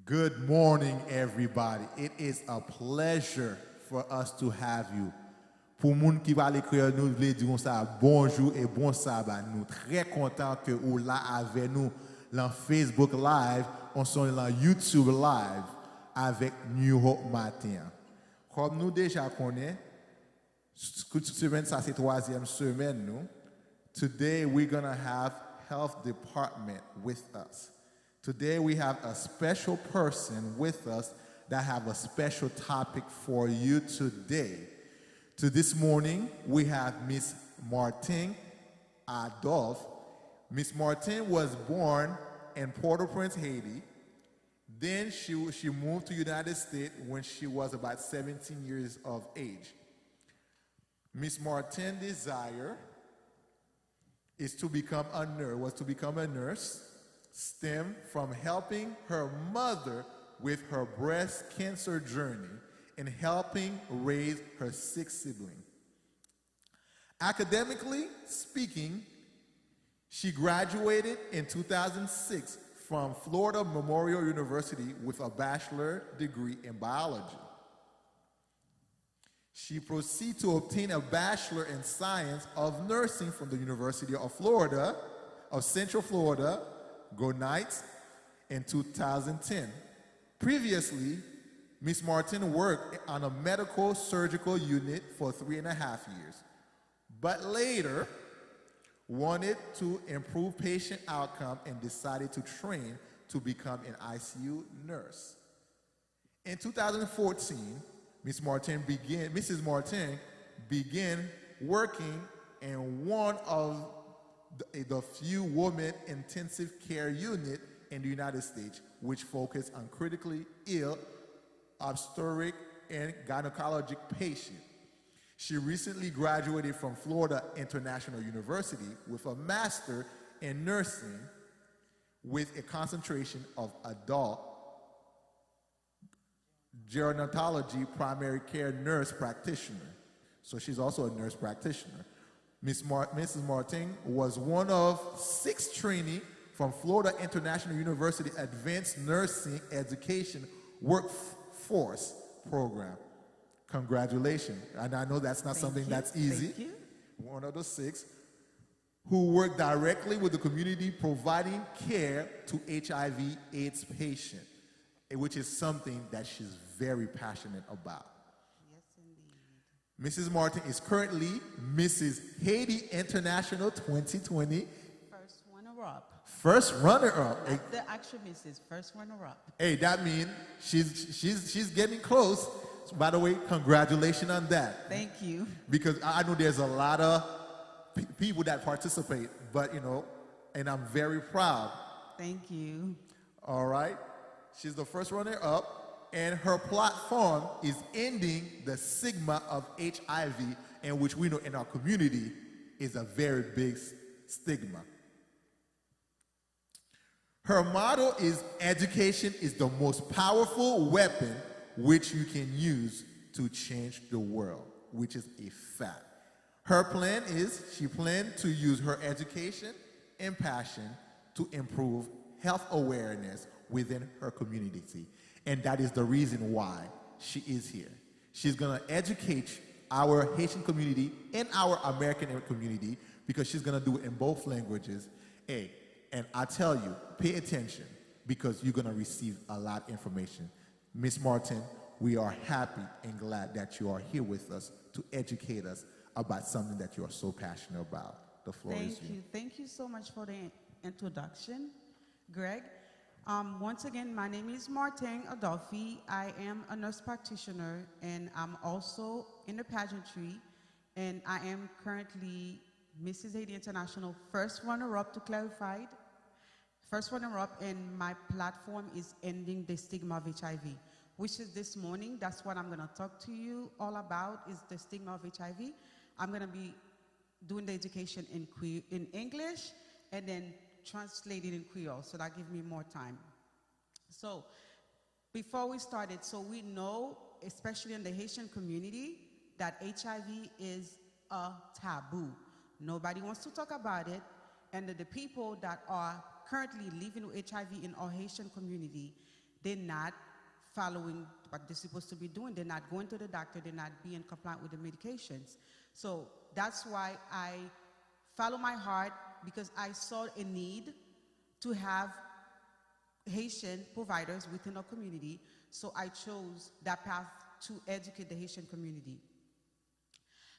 Good morning, everybody. It is a pleasure for us to have you. Pour moun qui va l'écrire, nous voulons dire ça, bonjour et bon sabbat. Nous très contents que vous là avec nous dans Facebook Live, on sont dans YouTube Live avec New Hope Matin. Comme nous déjà connaissons, cette semaine, ça c'est troisième semaine, nous. Today we're gonna have health department with us. Today we have a special person with us that have a special topic for you today. So this morning we have Miss Martin Adolphe. Miss Martin was born in Port-au-Prince, Haiti. Then she moved to United States when she was about 17 years of age. Miss Martin's desire was to become a nurse, stemmed from helping her mother with her breast cancer journey and helping raise her 6 siblings. Academically speaking, she graduated in 2006 from Florida Memorial University with a bachelor degree in biology. She proceeded to obtain a bachelor in science of nursing from the University of Florida, of Central Florida, Go Knights, in 2010. Previously, Ms. Martin worked on a medical surgical unit for 3.5 years, but later wanted to improve patient outcome and decided to train to become an ICU nurse. In 2014, Mrs. Martin began working in one of the few women intensive care unit in the United States, which focus on critically ill obstetric and gynecologic patients. She recently graduated from Florida International University with a master in nursing with a concentration of adult gerontology primary care nurse practitioner. So she's also a nurse practitioner. Mrs. Martin was one of 6 trainees from Florida International University Advanced Nursing Education Workforce Program. Congratulations. And I know that's not something that's easy. Thank you. One of the 6 who work directly with the community providing care to HIV/AIDS patients, which is something that she's very passionate about. Mrs. Martin is currently Mrs. Haiti International 2020. First runner-up. First runner-up. Not the actual Mrs. First runner-up. Hey, that means she's getting close. So, by the way, congratulations on that. Thank you. Because I know there's a lot of people that participate, but and I'm very proud. Thank you. All right. She's the first runner-up. And her platform is ending the stigma of HIV, and which we know in our community is a very big stigma. Her motto is education is the most powerful weapon which you can use to change the world, which is a fact. Her plan is she plans to use her education and passion to improve health awareness within her community. And that is the reason why she is here. She's gonna educate our Haitian community and our American community because she's gonna do it in both languages. Hey, and I tell you, pay attention because you're gonna receive a lot of information. Miss Martin, we are happy and glad that you are here with us to educate us about something that you are so passionate about. The floor is yours. Thank you. Thank you so much for the introduction, Greg. Once again, my name is Martin Adolphe. I am a nurse practitioner, and I'm also in the pageantry, and I am currently Mrs. Haiti International first runner-up, to clarify. First runner-up, and my platform is ending the stigma of HIV, which is this morning. That's what I'm going to talk to you all about, is the stigma of HIV. I'm going to be doing the education in English, and then translated in Creole, so that gives me more time. So before we started, so we know, especially in the Haitian community, that HIV is a taboo. Nobody wants to talk about it, and the people that are currently living with HIV in our Haitian community, they're not following what they're supposed to be doing. They're not going to the doctor. They're not being compliant with the medications. So that's why I follow my heart, because I saw a need to have Haitian providers within our community. So I chose that path to educate the Haitian community.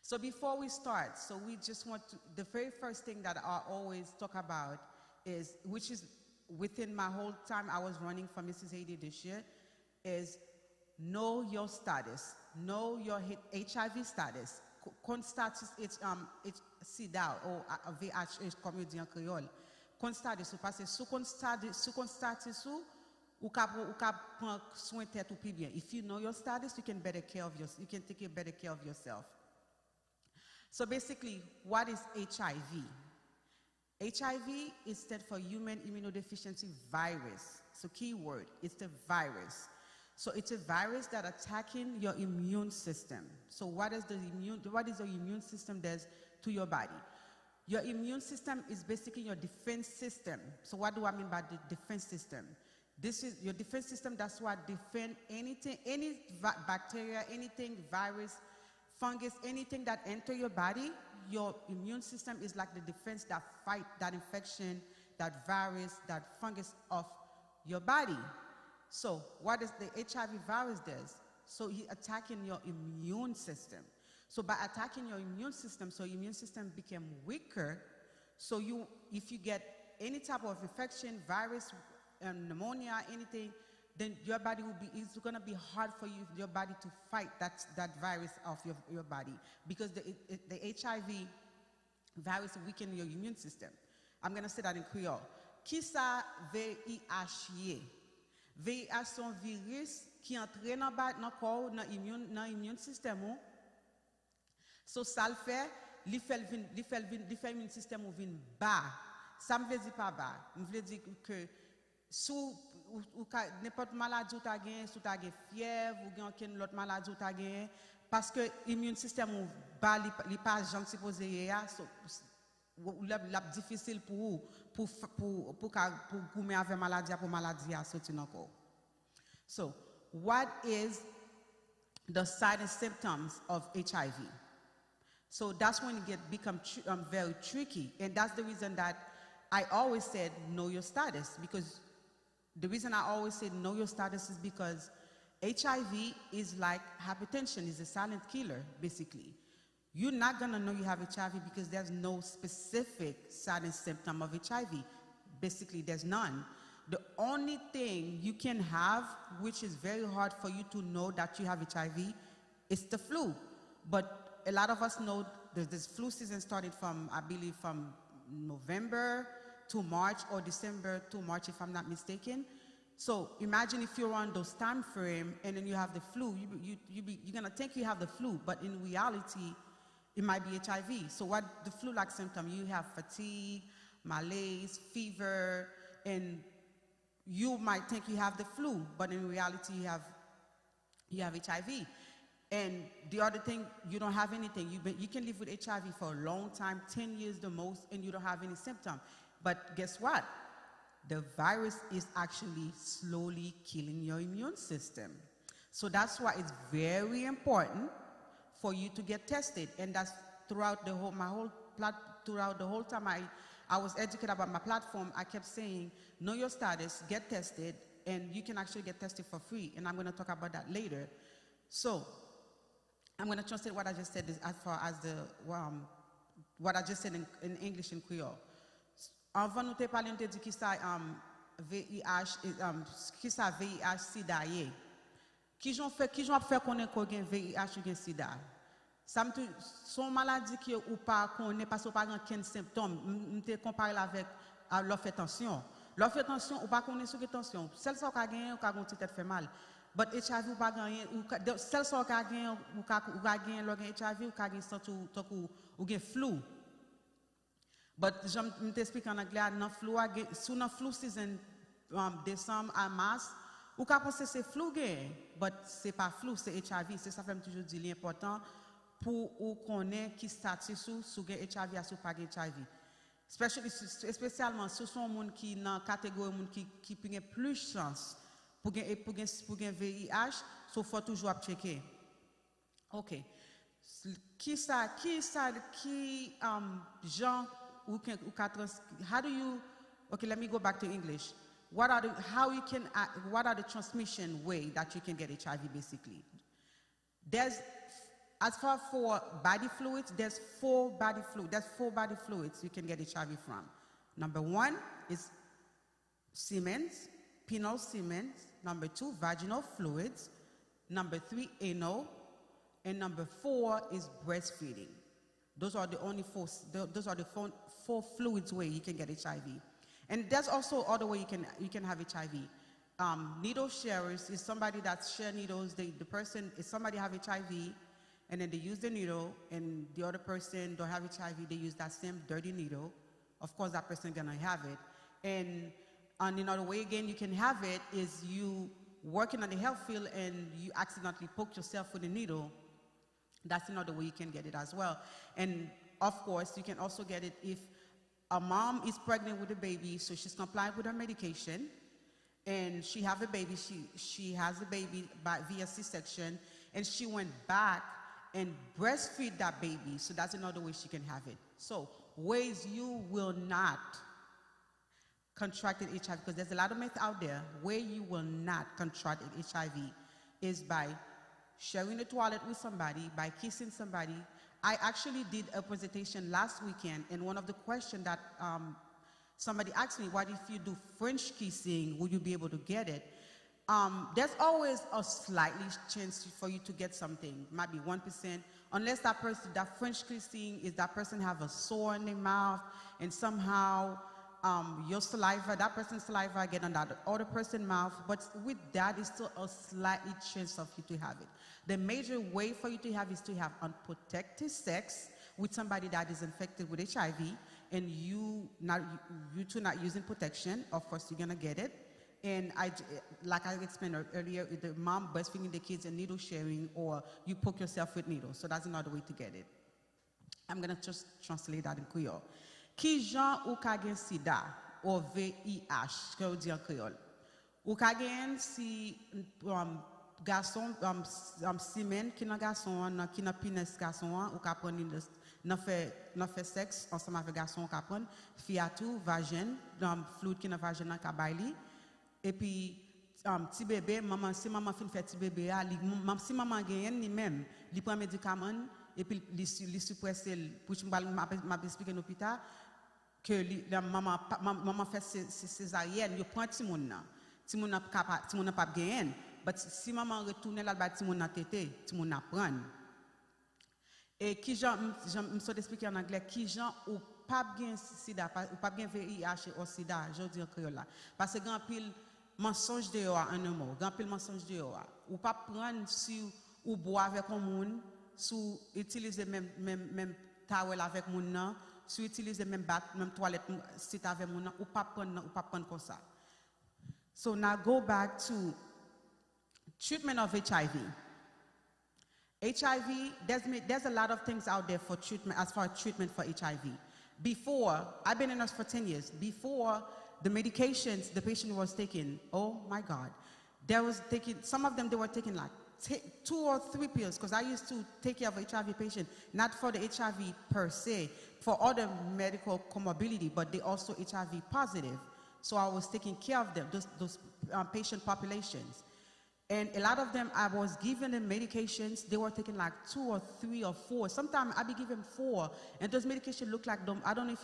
So before we start, so we just want to, the very first thing that I always talk about is, which is within my whole time I was running for Mrs. Haiti this year, is know your status, know your HIV status. Kon status SIDA ou VIH, comme on dit en créole. Kon status ou parce que sous kon status ou ka prendre soin tête ou plus bien. If you know your status, you can take better care of yourself. So basically, what is HIV? HIV is stands for Human Immunodeficiency Virus. So key word, it's the virus. So it's a virus that attacking your immune system. So what is the immune system does to your body? Your immune system is basically your defense system. So what do I mean by the defense system? This is your defense system. That's what defend anything, any bacteria, anything, virus, fungus, anything that enter your body. Your immune system is like the defense that fight that infection, that virus, that fungus of your body. So what does the HIV virus does? So he attacking your immune system. So by attacking your immune system, so your immune system became weaker. So if you get any type of infection, virus, pneumonia, anything, then your body it's going to be hard for your body to fight that virus of your body, because the HIV virus weaken your immune system. I'm going to say that in Creole. Qui ça VIH? VIH son virus qui entre dans le corps, dans l'immune système. So ça le fait, il fait immune système ou vient bas. Ça me veut dire pas bas. Me veut dire que sous n'importe maladie ou t'as gagné, sous t'as fièvre ou aucune autre maladie ou t'as gagné, parce que l'immune système ou bas, il pas jamais supposé la difficile pour gommer avec maladie pour maladie à sortir encore. So, what is the signs and symptoms of HIV? So that's when it become very tricky, and that's the reason that I always said know your status, because the reason I always say know your status is because HIV is like hypertension, is a silent killer, basically. You're not gonna know you have HIV because there's no specific sign and symptom of HIV. Basically, there's none. The only thing you can have, which is very hard for you to know that you have HIV, is the flu. But a lot of us know this flu season started from, I believe, from November to March, or December to March, if I'm not mistaken. So imagine if you're on those time frame and then you have the flu, you're gonna think you have the flu, but in reality, it might be HIV. So what the flu-like symptom? You have fatigue, malaise, fever, and you might think you have the flu, but in reality, you have HIV. And the other thing, you don't have anything. You can live with HIV for a long time, 10 years the most, and you don't have any symptom. But guess what? The virus is actually slowly killing your immune system. So that's why it's very important for you to get tested. And that's throughout the whole time I was educated about my platform, I kept saying, know your status, get tested, and you can actually get tested for free. And I'm going to talk about that later. So I'm going to translate what I just said as far as what I just said in English and Creole. Avant nous te parler, nous te dit qui ça VIH, qui ça VIH SIDA yé. Qui j'ont fait connaître qu'on a VIH ou SIDA. Ça me son maladie qui ou pas connaît parce qu'on pas aucun symptôme. On te compare avec l'offre tension. L'offre tension ou pas connaît sur tension. Celle ça qu'a gagné ou qu'a gonti tête fait mal. But HIV ou pas gagné ou celle ça qu'a gagné ou qu'a gagné le HIV ou qu'a gagné ou gain flu. But j'aime t'expliquer en anglais dans flu sous dans flu season décembre à mars ou qu'a penser c'est flu gain, but c'est pas flu, c'est HIV. C'est ça fait toujours dire l'important pour ou connaître qui status sous gain HIV à sous pas HIV. Spécialement si son monde qui dans catégorie monde qui a plus chance pour gen VIH, so faut toujours checker. OK. Jean how do you, okay, let me go back to English. What are the transmission way that you can get HIV basically? As far for body fluids, there's four body fluids you can get HIV from. Number 1 is semen, penile semen. Number 2, vaginal fluids. Number 3, anal. And number 4 is breastfeeding. Those are the only four. Those are the four fluids way you can get HIV. And there's also other way you can have HIV. Needle sharers is somebody that share needles. The person is somebody have HIV, and then they use the needle, and the other person don't have HIV. They use that same dirty needle. Of course, that person gonna have it. And another way again you can have it is you working on the health field and you accidentally poke yourself with a needle. That's another way you can get it as well. And of course, you can also get it if a mom is pregnant with a baby, so she's compliant with her medication, and she have a baby. She has a baby via C-section, and she went back and breastfeed that baby. So that's another way she can have it. So ways you will not contract HIV, because there's a lot of myth out there. Where you will not contract HIV is by sharing the toilet with somebody, by kissing somebody. I actually did a presentation last weekend, and one of the questions that somebody asked me, what if you do French kissing, will you be able to get it? There's always a slightly chance for you to get something, might be 1%, unless that person, that French kissing is that person have a sore in their mouth, and somehow your saliva, that person's saliva get on that other person's mouth, but with that, it's still a slightly chance of you to have it. The major way for you to have is to have unprotected sex with somebody that is infected with HIV, and you two not using protection. Of course, you're gonna get it. And like I explained earlier, the mom breastfeeding the kids and needle sharing, or you poke yourself with needles. So that's another way to get it. I'm gonna just translate that in Creole. Ki jan ou ka gen sida, ou VIH, que ou di en Creole. Ou ka gen si garçon, semen ki nan garçon, ki nan penis garçon, ou ka pren nan fait sexe ensemble avec garçon, ou ka pren fiatou, vagin, fluide ki nan vagin nan ka bayli. Et puis petit bébé, si maman fin fait petit bébé, si maman gen ni même, li prend médicament et puis li suppresse pour m'a expliquer dans l'hôpital que la maman fait césarienne, yo prend ti moun nan pas gen. But si maman retourne là ba ti moun nan tété, ti moun nan prend. Et qui Jean me expliquer en anglais, qui Jean ou pas gen sida, ou pas gen VIH ou sida, je dis en créole là. Parce que grand pile mensonge de en un mot, grand pile mensonge de ou pas prendre si ou boire avec un monde, sous utiliser même towel avec moun nan, sous utiliser même toilette si avec moun nan, ou pas prendre comme ça. So now go back to treatment of HIV. HIV, there's a lot of things out there for treatment, as far as treatment for HIV. Before, I've been a nurse for 10 years. Before the medications the patient was taking, oh my God, some of them they were taking like 2 or 3 pills, because I used to take care of HIV patient, not for the HIV per se, for other medical comorbidity, but they also HIV positive. So I was taking care of them, those patient populations. And a lot of them, I was giving them medications. They were taking like 2 or 3 or 4. Sometimes I be giving 4, and those medications look like them. I don't know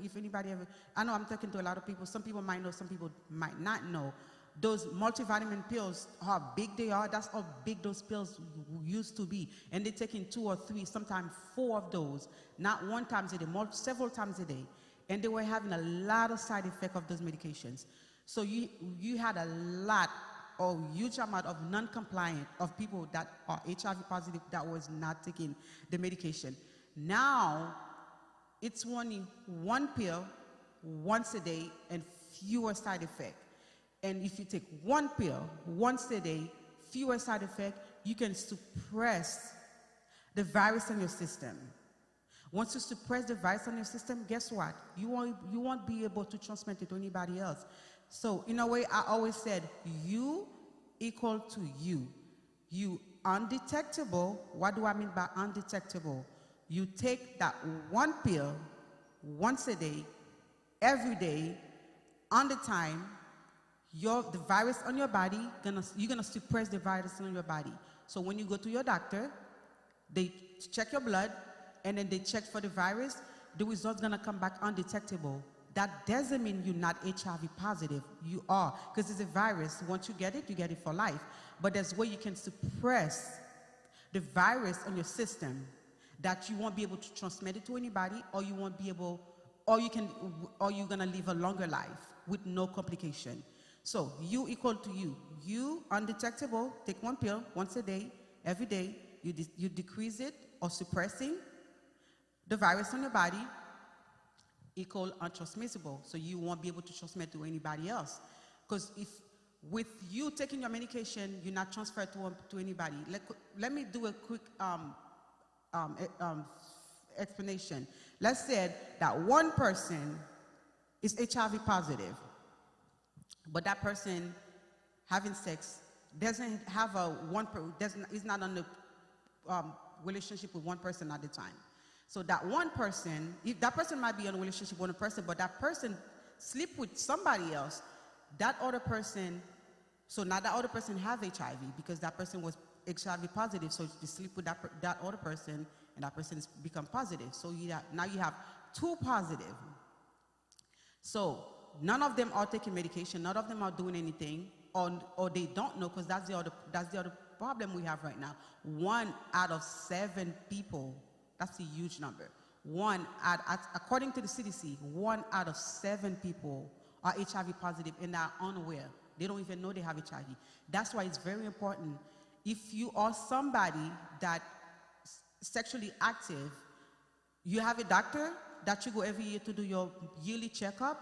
if anybody ever. I know I'm talking to a lot of people. Some people might know, some people might not know. Those multivitamin pills, how big they are. That's how big those pills used to be. And they're taking 2 or 3, sometimes 4 of those, not one time a day, several times a day. And they were having a lot of side effects of those medications. So you had a lot, or huge amount of non-compliant of people that are HIV positive that was not taking the medication. Now, it's only 1 pill once a day and fewer side effects. And if you take 1 pill once a day, fewer side effects, you can suppress the virus in your system. Once you suppress the virus in your system, guess what? You won't be able to transmit it to anybody else. So in a way, I always said, you equal to you. You undetectable. What do I mean by undetectable? You take that one pill once a day, every day, on the time. The virus on your body, you're gonna suppress the virus on your body. So when you go to your doctor, they check your blood, and then they check for the virus. The result's gonna come back undetectable. That doesn't mean you're not HIV positive. You are, because it's a virus. Once you get it for life. But there's where you can suppress the virus on your system that you won't be able to transmit it to anybody, or you won't be able, or you're gonna live a longer life with no complication. So you equal to you. You undetectable, take one pill once a day, every day. You decrease it or suppressing the virus on your body, equal untransmissible. So you won't be able to transmit to anybody else. Because if with you taking your medication, you're not transferred to anybody. Let me do a quick explanation. Let's say that one person is HIV positive, but that person having sex doesn't have is not on the relationship with one person at the time. So that one person, if that person might be in a relationship with one person, but that person sleep with somebody else, that other person, so now that other person have HIV because that person was HIV positive, so you sleep with that other person, and that person become positive. So now you have two positive. So none of them are taking medication, none of them are doing anything, or they don't know, because that's the other problem we have right now. 1 out of 7 people, that's a huge number. According to the CDC, 1 out of 7 people are HIV positive and are unaware. They don't even know they have HIV. That's why it's very important. If you are somebody that sexually active, you have a doctor that you go every year to do your yearly checkup,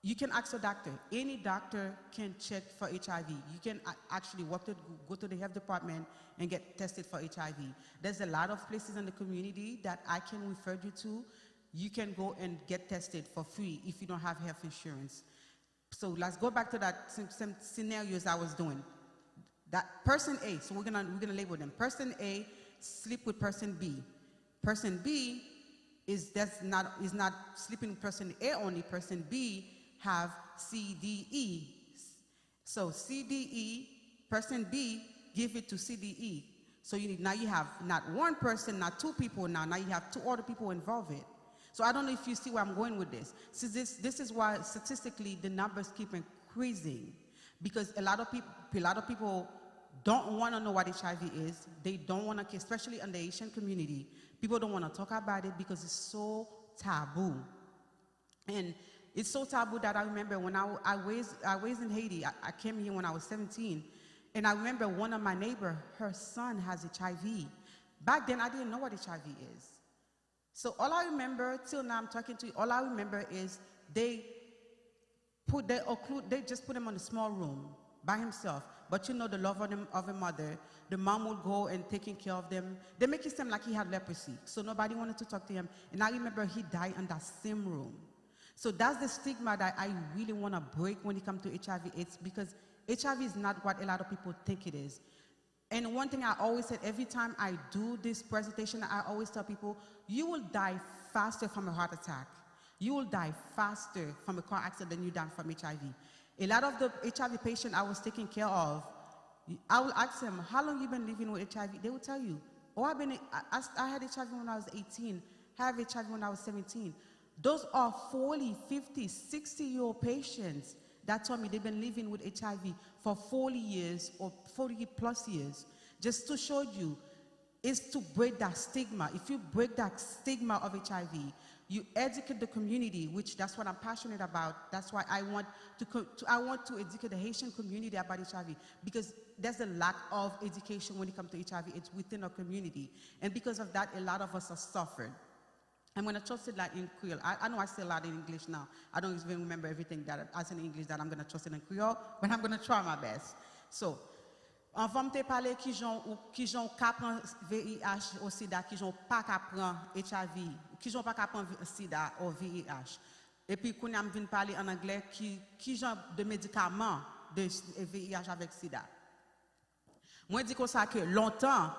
you can ask your doctor. Any doctor can check for HIV. You can actually go to the health department and get tested for HIV. There's a lot of places in the community that I can refer you to. You can go and get tested for free if you don't have health insurance. So let's go back to that some scenarios I was doing. That person A, so we're gonna label them. Person A sleep with person B. Person B is not sleeping with person A only. Person B have CDE. So CDE, person B give it to CDE. So now you have not one person, not two people now you have 2 other people involved in it. So I don't know if you see where I'm going with this. So this is why statistically the numbers keep increasing, because a lot of people don't want to know what HIV is. They don't want to, especially in the Asian community, people don't want to talk about it because it's so taboo. And it's so taboo that I remember when I was in Haiti. I came here when I was 17, and I remember one of my neighbors, her son has HIV. Back then, I didn't know what HIV is. So all I remember, till now I'm talking to you, all I remember is they just put him in a small room by himself. But you know the love of a mother, the mom would go and taking care of them. They make it seem like he had leprosy, so nobody wanted to talk to him. And I remember he died in that same room. So that's the stigma that I really want to break when it comes to HIV/AIDS, because HIV is not what a lot of people think it is. And one thing I always said, every time I do this presentation, I always tell people, you will die faster from a heart attack. You will die faster from a car accident than you die from HIV. A lot of the HIV patients I was taking care of, I will ask them, how long you been living with HIV? They will tell you, oh, I had HIV when I was 18, I had HIV when I was 17. Those are 40, 50, 60-year-old patients that told me they've been living with HIV for 40 years or 40 plus years. Just to show you, is to break that stigma. If you break that stigma of HIV, you educate the community, which that's what I'm passionate about. That's why I want to educate the Haitian community about HIV, because there's a lack of education when it comes to HIV. It's within our community. And because of that, a lot of us are suffering. I'm going to trust it like in Creole. I know I say a lot in English now. I don't even remember everything that I say in English that I'm going to trust it in Creole, but I'm going to try my best. So, avant de parler qui j'ont qu'apprend VIH ou SIDA, qui j'ont pas qu'apprend HIV, qui j'ont pas qu'apprend SIDA ou VIH. Et puis, quand on vient parler en anglais, qui j'ont de médicaments de VIH avec sida. Moi dis comme ça que longtemps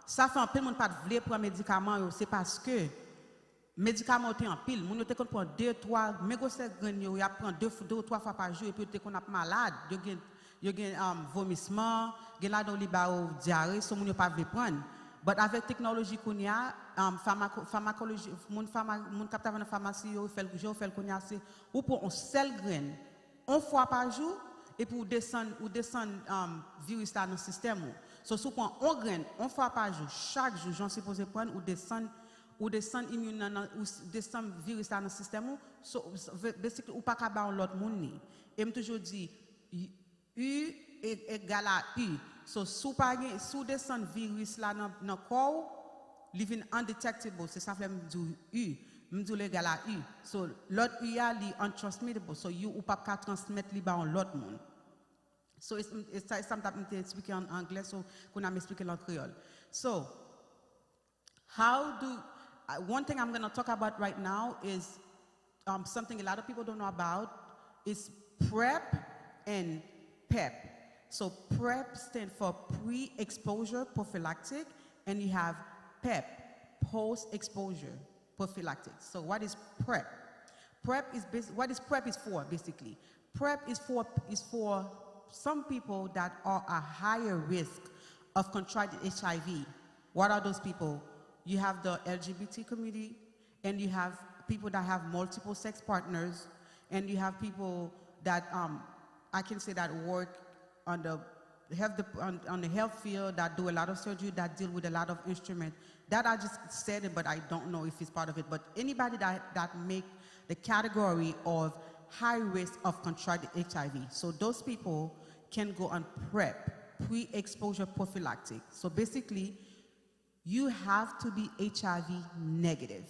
ça fait un peu monde pas vle prendre médicament, c'est parce que médicaments étaient en pile, moun était qu'on prend 2 3 mégoset grain yo, y a prend 2 ou 3 fois par jour et puis était qu'on a malade, yo gen vomissement, gen la dans li ba ou diarrhée, so moun yo pas veut prendre. But avec technologie qu'on y a, pharmacologie, moun capte dans la pharmacie yo fait qu'on y a c'est ou pour un seul grain une fois par jour et pour descendre virus là dans le système. So sou prend un grain une fois par jour, chaque jour j'en supposé prendre ou descendre immune ou descendre virus là dans le système. So basically ou pas ka ba l'autre monde ni. Et me toujours dit U égale à U. So sous descend virus là dans corps, living undetectable, c'est ça fait me dire U. Me dire égal à U. So l'autre U a li untransmittable. So you ou pas ka transmettre li ba l'autre monde. So it's something I'm speaking en anglais so qu'on a m'expliquer en créole. So how do one thing I'm going to talk about right now is something a lot of people don't know about is PrEP and PEP. So PrEP stands for pre-exposure prophylactic, and you have PEP, post-exposure prophylactic. So what is PrEP? What is PrEP is for basically? PrEP is for some people that are at higher risk of contracting HIV. What are those people? You have the LGBT community, and you have people that have multiple sex partners, and you have people that I can say that work on the health field, that do a lot of surgery, that deal with a lot of instruments. That I just said it, but I don't know if it's part of it. But anybody that make the category of high risk of contracting HIV. So those people can go on PrEP, pre-exposure prophylactic. So basically, you have to be HIV negative.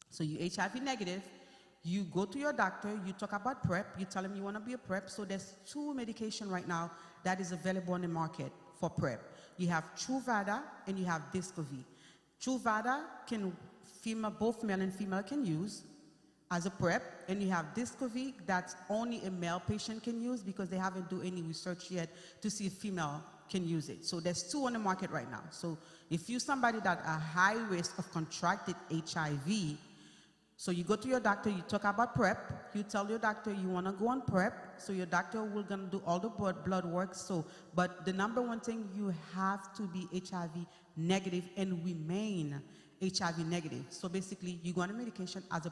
So you HIV negative, you go to your doctor, you talk about PrEP, you tell him you want to be a PrEP. So there's 2 medications right now that is available on the market for PrEP. You have Truvada and you have Discovy. Truvada both male and female can use as a PrEP, and you have Discovy that's only a male patient can use because they haven't done any research yet to see if female can use it. So there's 2 on the market right now. So if you're somebody that are high risk of contracted HIV, so you go to your doctor, you talk about PrEP, you tell your doctor you want to go on PrEP, so your doctor will gonna do all the blood work. So, but the number one thing, you have to be HIV negative and remain HIV negative. So basically, you go on a medication as a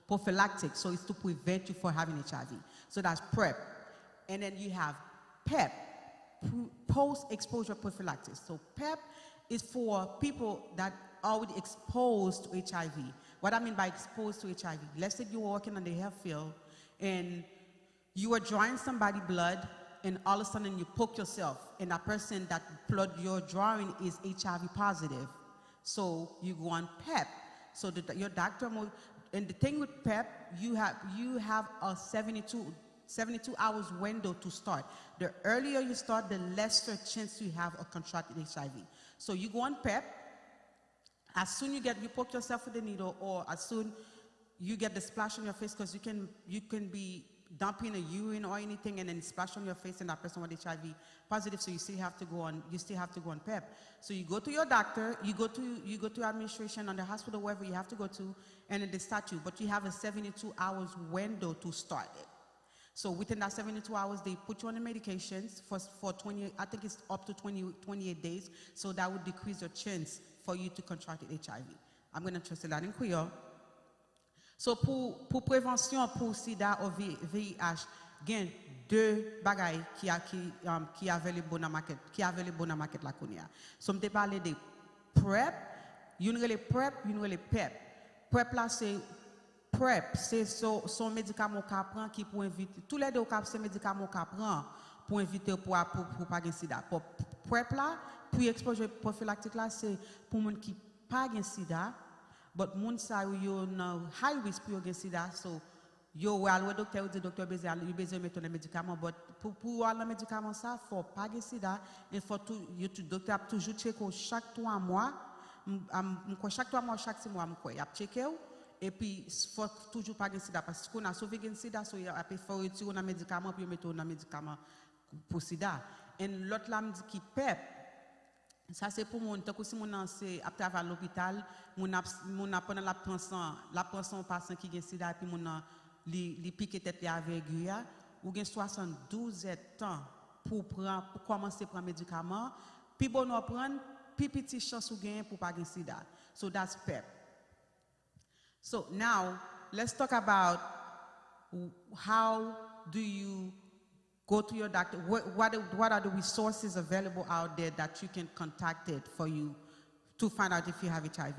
prophylactic, so it's to prevent you from having HIV. So that's PrEP. And then you have PEP, post-exposure prophylaxis. So PEP is for people that are already exposed to HIV. What I mean by exposed to HIV, let's say you were working on the health field and you were drawing somebody's blood and all of a sudden you poke yourself and that person that blood you're drawing is HIV positive. So you go on PEP. So your doctor, and the thing with PEP, you have a 72 hours window to start. The earlier you start, the lesser chance you have of contracting HIV. So you go on PEP. As soon you poke yourself with the needle, or as soon you get the splash on your face, because you can be dumping a urine or anything and then splash on your face and that person with HIV positive, so you still have to go on PEP. So you go to your doctor, you go to administration on the hospital, wherever you have to go to, and then they start you. But you have a 72 hours window to start it. So within that 72 hours, they put you on the medications for 20, I think it's up to 28 days. So that would decrease your chance for you to contract HIV. I'm going to translate that in Creole. So pour prévention pour SIDA ou VIH, il y a 2 bagailles qui available dans la market la konya. So me parler de PrEP, une relé PrEP, une relé PEP. PrEP là c'est son médicament qu'on prend qui pour éviter tous les 2 c'est médicament qu'on prend pour éviter pour pas de sida. Pour PrEP là, puis exposure prophylactique là c'est pour moun qui pas de sida, but moun sa yo na high risk pour de sida, so yo al docteur ou dit docteur besoin mettre les médicaments, but pour aller médicament ça faut pas de sida, il faut tout docteur toujours checker chaque 3 mois, chaque 3 mois chaque 6 mois m'koy, a checker et puis faut toujours pas gagner sida parce qu'on a sauvé gagner sida so il a faut retirer un médicament puis mettre un médicament pour sida et l'autre là me dit qui pep ça c'est pour mon tant que si mon c'est à travailler à l'hôpital mon pendant la prend son patient qui gagne sida puis mon li pique tête avec aiguille ou gagne 72 ans pour commencer à prendre médicament puis bon on prendre puis petit chance ou gagne pour pas gagner sida so that's pep. So now let's talk about how do you go to your doctor. What are the resources available out there that you can contact it for you to find out if you have HIV?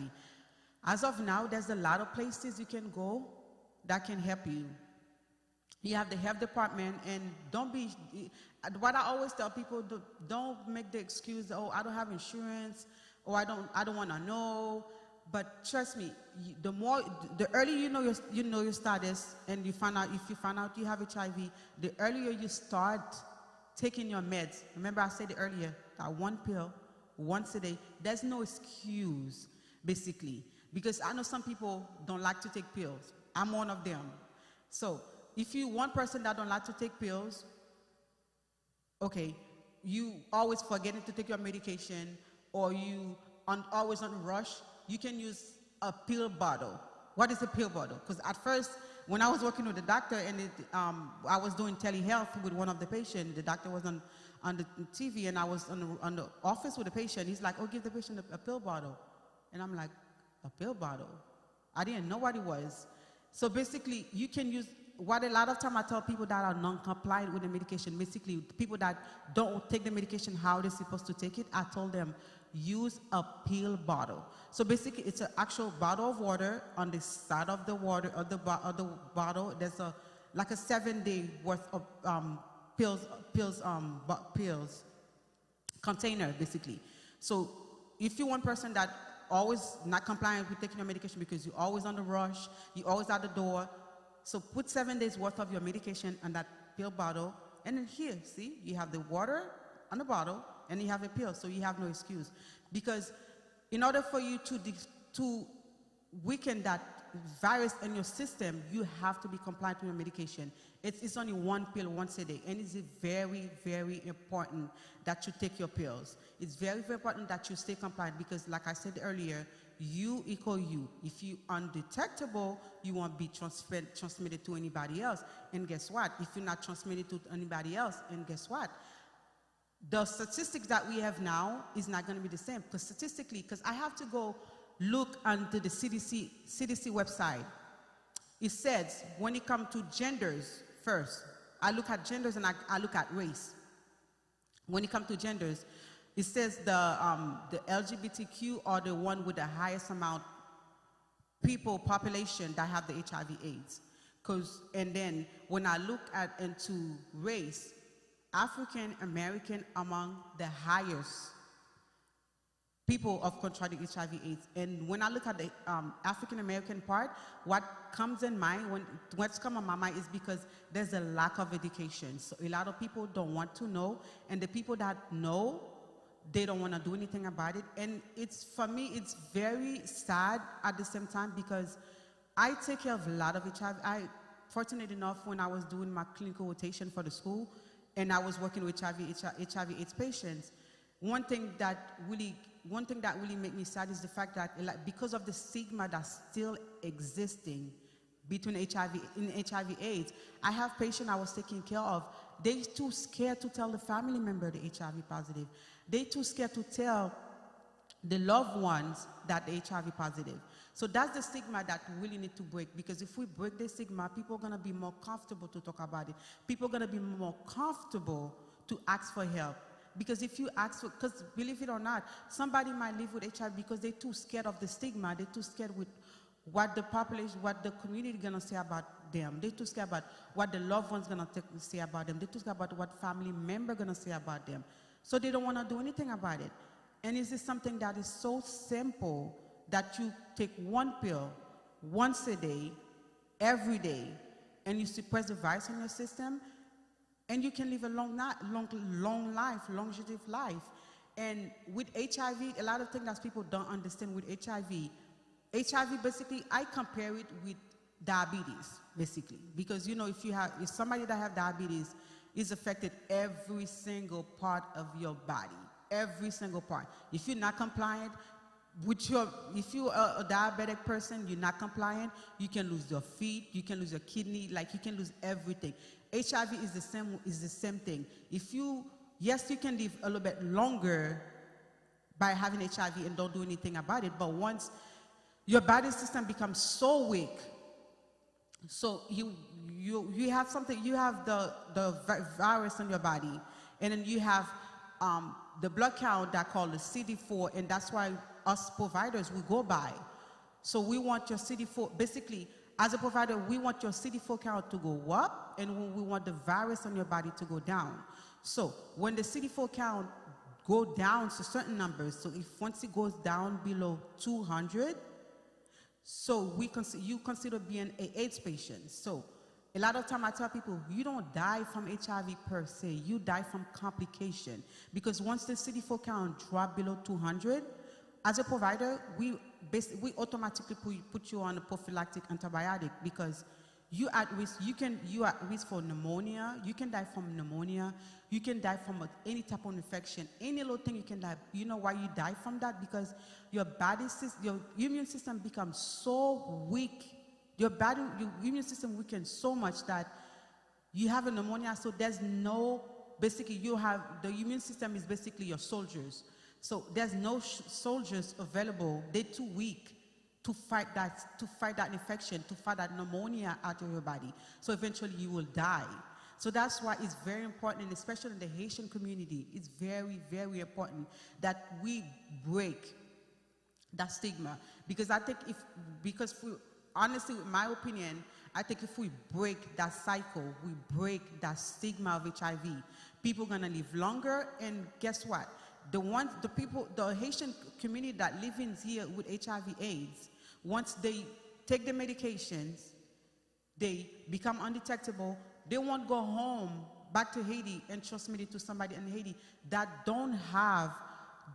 As of now, there's a lot of places you can go that can help you. You have the health department, and don't be. What I always tell people: don't make the excuse, "Oh, I don't have insurance," or "I don't want to know." But trust me, the earlier you know your status, and if you find out you have HIV, the earlier you start taking your meds. Remember I said it earlier, that one pill once a day. There's no excuse, basically, because I know some people don't like to take pills. I'm one of them. So if you one person that don't like to take pills, okay, you always forgetting to take your medication, or you always on rush. You can use a pill bottle. What is a pill bottle? Because at first, when I was working with the doctor and I was doing telehealth with one of the patients, the doctor was on the TV and I was on the office with the patient. He's like, "Oh, give the patient a pill bottle." And I'm like, "A pill bottle?" I didn't know what it was. So basically, you can use what a lot of time I tell people that are non-compliant with the medication, basically people that don't take the medication how they're supposed to take it, I told them, use a pill bottle. So basically, it's an actual bottle of water. On the side of the water of the bottle, there's like a 7-day worth of pills container, basically. So if you're one person that always not compliant with taking your medication because you're always on the rush, you're always at the door, so put 7 days worth of your medication in that pill bottle, and then here, see, you have the water on the bottle, and you have a pill, so you have no excuse. Because in order for you to weaken that virus in your system, you have to be compliant with your medication. It's only one pill once a day, and it's very, very important that you take your pills. It's very, very important that you stay compliant because, like I said earlier, you equal you. If you undetectable, you won't be transmitted to anybody else. And guess what? If you're not transmitted to anybody else, and guess what? The statistics that we have now is not going to be the same because statistically, because I have to go look onto the CDC website. It says when it comes to genders first, I look at genders and I look at race. When it comes to genders, it says the LGBTQ are the one with the highest amount population that have the HIV/AIDS. And then when I look into race, African American among the highest people of contracting HIV/AIDS. And when I look at the African American part, what comes in mind, what's come on my mind is because there's a lack of education. So a lot of people don't want to know, and the people that know, they don't want to do anything about it. And for me, it's very sad at the same time because I take care of a lot of HIV. Fortunate enough, when I was doing my clinical rotation for the school, and I was working with HIV/AIDS patients, one thing that really made me sad is the fact that because of the stigma that's still existing between HIV/AIDS, I have patients I was taking care of. They're too scared to tell the family member they're HIV positive. They're too scared to tell the loved ones that they're HIV positive. So that's the stigma that we really need to break, because if we break the stigma, people are going to be more comfortable to talk about it. People are going to be more comfortable to ask for help. Because if you ask for, because believe it or not, somebody might live with HIV because they're too scared of the stigma. They're too scared with what the population, what the community is going to say about them. They're too scared about what the loved one's going to say about them. They're too scared about what family member going to say about them. So they don't want to do anything about it. And is this something that is so simple that you take one pill once a day, every day, and you suppress the virus in your system, and you can live a long life, longevity life. And with HIV, a lot of things that people don't understand with HIV, HIV, basically, I compare it with diabetes, basically, because if somebody that have diabetes is affected every single part of your body, every single part. If you're not compliant if you're a diabetic person, you're not compliant, you can lose your feet, you can lose your kidney, like you can lose everything. HIV is the same thing. Yes, you can live a little bit longer by having HIV and don't do anything about it, but once your body system becomes so weak, so you have something, you have the virus in your body, and then you have the blood count that called the CD4, and that's why us providers we go by. So we want your CD4, basically, as a provider, we want your CD4 count to go up, and we want the virus on your body to go down. So when the CD4 count go down to certain numbers, so if once it goes down below 200, so you consider being an AIDS patient. So a lot of time I tell people, you don't die from HIV per se, you die from complication. Because once the CD4 count drop below 200, as a provider, we automatically put you on a prophylactic antibiotic because you at risk for pneumonia, you can die from pneumonia, you can die from any type of infection, any little thing you can die. You know why you die from that? Because your immune system becomes so weak. Your immune system weakens so much that you have a pneumonia, so basically the immune system is basically your soldiers. So there's no soldiers available, they're too weak to fight that infection, to fight that pneumonia out of your body. So eventually you will die. So that's why it's very important, and especially in the Haitian community, it's very, very important that we break that stigma. Because honestly, in my opinion, I think if we break that cycle, we break that stigma of HIV, people are gonna live longer, and guess what? The Haitian community that live in here with HIV/AIDS, once they take the medications, they become undetectable, they won't go home back to Haiti and transmit it to somebody in Haiti that don't have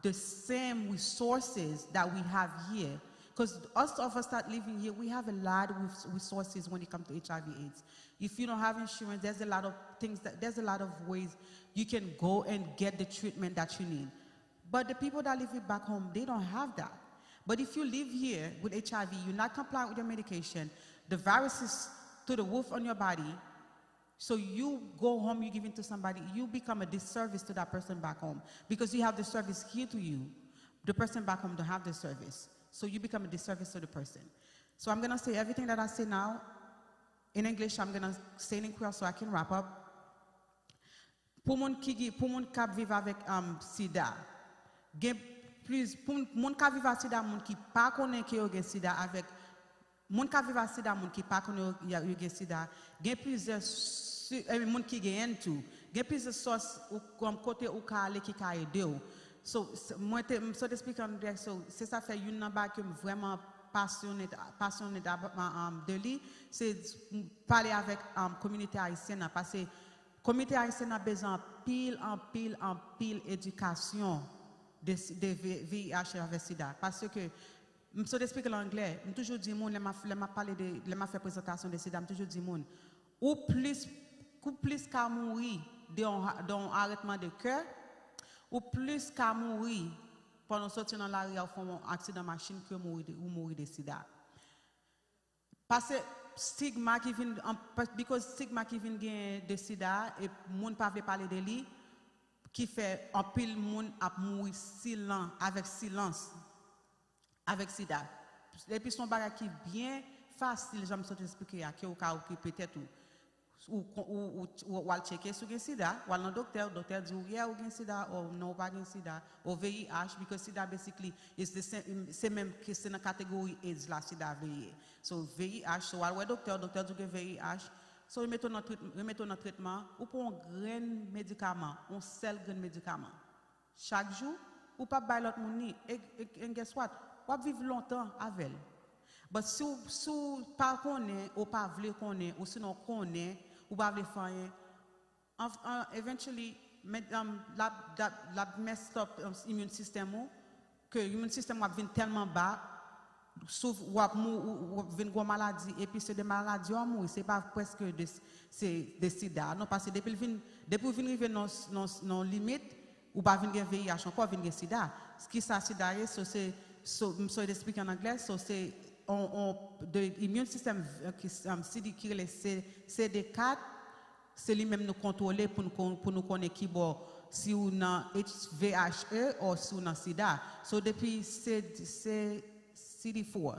the same resources that we have here. Because us that living here, we have a lot of resources when it comes to HIV/AIDS. If you don't have insurance, there's a lot of ways you can go and get the treatment that you need. But the people that live back home, they don't have that. But if you live here with HIV, you're not compliant with your medication, the virus is to the roof on your body, so you go home, you give it to somebody, you become a disservice to that person back home. Because you have the service here to you, the person back home don't have the service. So you become a disservice to the person. So I'm gonna say everything that I say now in English, I'm gonna say it in Creole so I can wrap up. Pour moun qui vive avec sida, plus pour moun qui vive avec sida, moun qui pas connaît que yo gen sida avec moun qui vive avec sida, moun qui pas connaît yo gen sida, gen plusieurs moun qui gen tout, gen plusieurs sources comme côté ou ka aller qui ka aider ou. So moi so to speak on direct, so c'est ça fait une number que vraiment passionné de lui, c'est parler avec communauté haïtienne parce que communauté haïtienne a besoin en pile éducation de VIH et sida parce que so to speak en anglais, je toujours dis moun les m'a fait présentation de sida, je toujours dis moun ou plus qu'à mourir d'un arrêtement de cœur ou plus qu'à mourir pendant sortir dans la rue ou font un accident de machine que mourir de sida. Parce que stigma qui vient de sida et moun pas veut parler de lui qui fait un pile moun a mourir avec silence avec sida. Et puis son bagage qui bien facile, j'aime ça t'expliquer à qui peut-être ou checker sur le sida, ou le docteur dit ou gen sida ou non pas gen sida ou VIH because sida basically is the same, c'est même que c'est dans catégorie AIDS la sida VIH. So VIH, so le docteur dit que VIH, so il met un traitement ou pour un grand médicament, un seul grand médicament. Chaque jour ou pas bailler l'autre monde ni et guess what? Ou vivre longtemps avec elle. Mais si pas connaît ou pas vle connaît ou sinon connaît ou pas vle faire eventually la messed up immune system que immune system va venir tellement bas souffre ou vient une maladie et puis c'est des maladies à mourir, c'est pas presque des sida. Non, parce que depuis arriver dans limite ou pas venir VIH encore venir sida. Ce qui ça sida c'est expliquer en anglais, c'est de immune system qui est CD4, c'est lui même nous contrôler pour nous connaître qui bon si on a VHE ou si on a sida. So depuis CD4,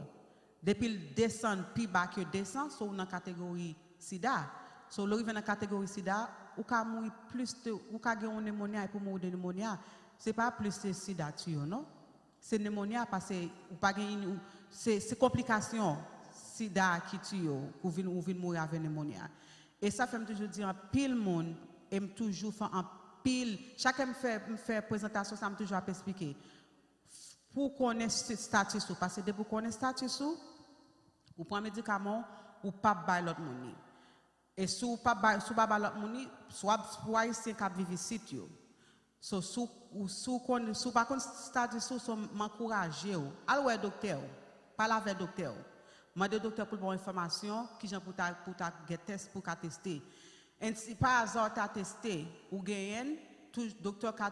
depuis le descend puis bas que descend, so on a catégorie sida. So l'arrivée dans la catégorie sida, ou ka mourir plus de ou ka gagner une pneumonie et pour mourir de pneumonie, c'est pas plus de sida tu non? C'est pneumonie parce que ou pas gagner c'est complication sida qui tue ou vient mourir avec pneumonie. Et ça fait toujours dire en pile monde aime toujours faire en pile chacun me fait présentation ça me toujours expliquer pour connaître ce statut parce que dès pour connaître statut ou prend médicament ou pas bail l'autre monde. Et sous pas bail l'autre monde soit ici cap vivre site yo. So sous pas connaître statut so m'encourager ou aller docteur parler avec docteur. Mandez docteur pour bonne information qui j'en pour ta test pour tester. Et si par hasard tu as testé ou gagné, docteur a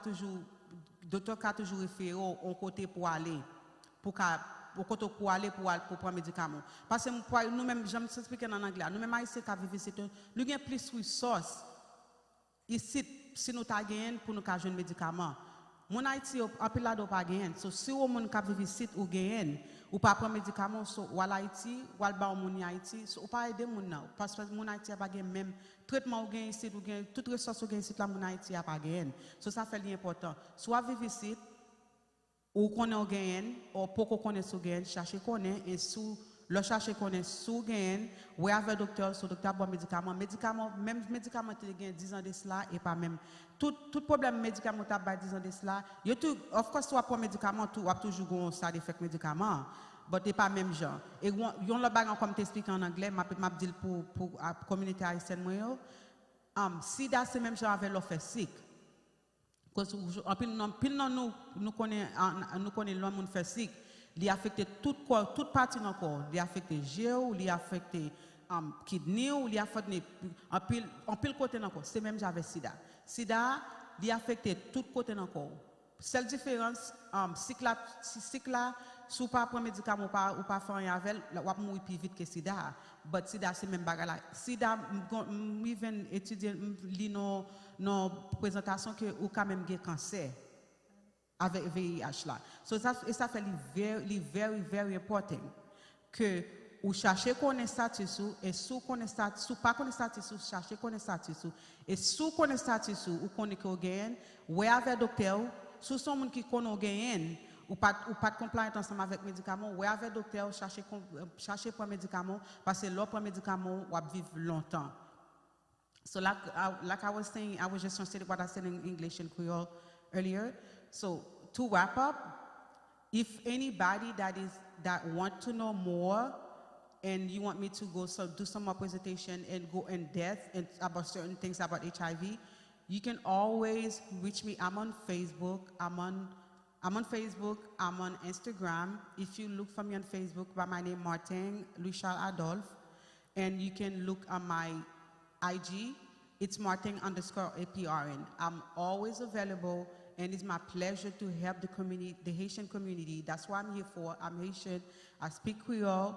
toujours référé au côté pour aller pour prendre médicament. Parce que nous même j'aime expliquer en anglais. Nous même ici qui vivre c'est nous gain plus ressources ici si nous t'a gagné pour nous jouer médicament. Mon Haïti en pile là pas gagner. So si au monde qui vivre ici ou gagner ou pas prendre médicament so ou à Haïti ou à ba mon Haïti so ou pas aider mon nan parce que mon Haïti a pas gagner même traitement ou gagner ici ou gagner toute ressource ou gagner ici là mon Haïti a pas gagner. So ça fait l'important. Soit vivre ici ou connaît ou gagner ou pour connaître sou gagner chercher connaît et sous le chercher connaît sous gagner ou avec docteur so docteur bon médicament même médicament tu gagner 10 ans de cela et pas même tout problème médicament tu as 10 ans de cela you tout of course soit pour médicament tu as toujours un side effect médicament mais c'est pas même genre et yon le bagan comme t'explique en anglais m'a dit pour communauté haïtienne moi sida c'est même genre avec l'offre sick parce en pile nous connaît l'homme fait sick il affecte toute partie dans corps il affecte géo il affecte kidney il affecte en pile côté dans corps c'est même j'avais sida il affecte tout côté dans corps seule différence cycle sous pas prendre médicament ou pas faire rien avec va mourir plus vite que sida but sida c'est même bagarre là sida even étudier li nos présentation que ou quand même un cancer avec VIH là. So ça fait very important que ou chercher connaître status et sous connaître status pas connaître status chercher connaître status et sous connaître status ou connaître que gain ouais avec docteur sous son monde qui connaît gain ou pas compliant ensemble avec médicament ouais avec docteur chercher pour médicament parce que l'autre médicament va vivre longtemps. So like I was saying, I was just translating what I said in English and Creole earlier. So to wrap up, if anybody that want to know more and you want me to do some more presentation and go in depth and about certain things about HIV, you can always reach me. I'm on Facebook. I'm on Facebook. I'm on Instagram. If you look for me on Facebook by my name Martin Louis-Charles Adolphe, and you can look on my IG, it's Martin_APRN. I'm always available, and it's my pleasure to help the community, the Haitian community. That's what I'm here for. I'm Haitian. I speak Creole.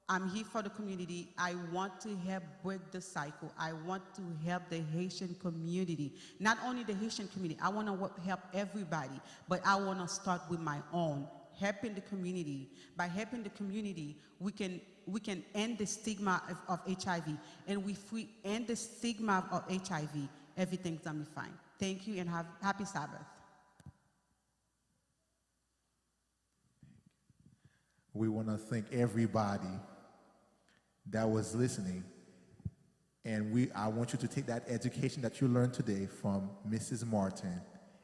I'm here for the community. I want to help break the cycle. I want to help the Haitian community. Not only the Haitian community, I want to help everybody, but I want to start with my own. Helping the community. By helping the community, we can end the stigma of HIV. And if we end the stigma of HIV, everything's gonna be fine. Thank you and have happy Sabbath. We want to thank everybody that was listening. And I want you to take that education that you learned today from Mrs. Martin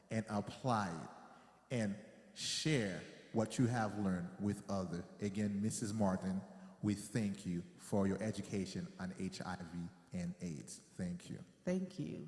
and apply it and share what you have learned with others. Again, Mrs. Martin, we thank you for your education on HIV and AIDS. Thank you. Thank you.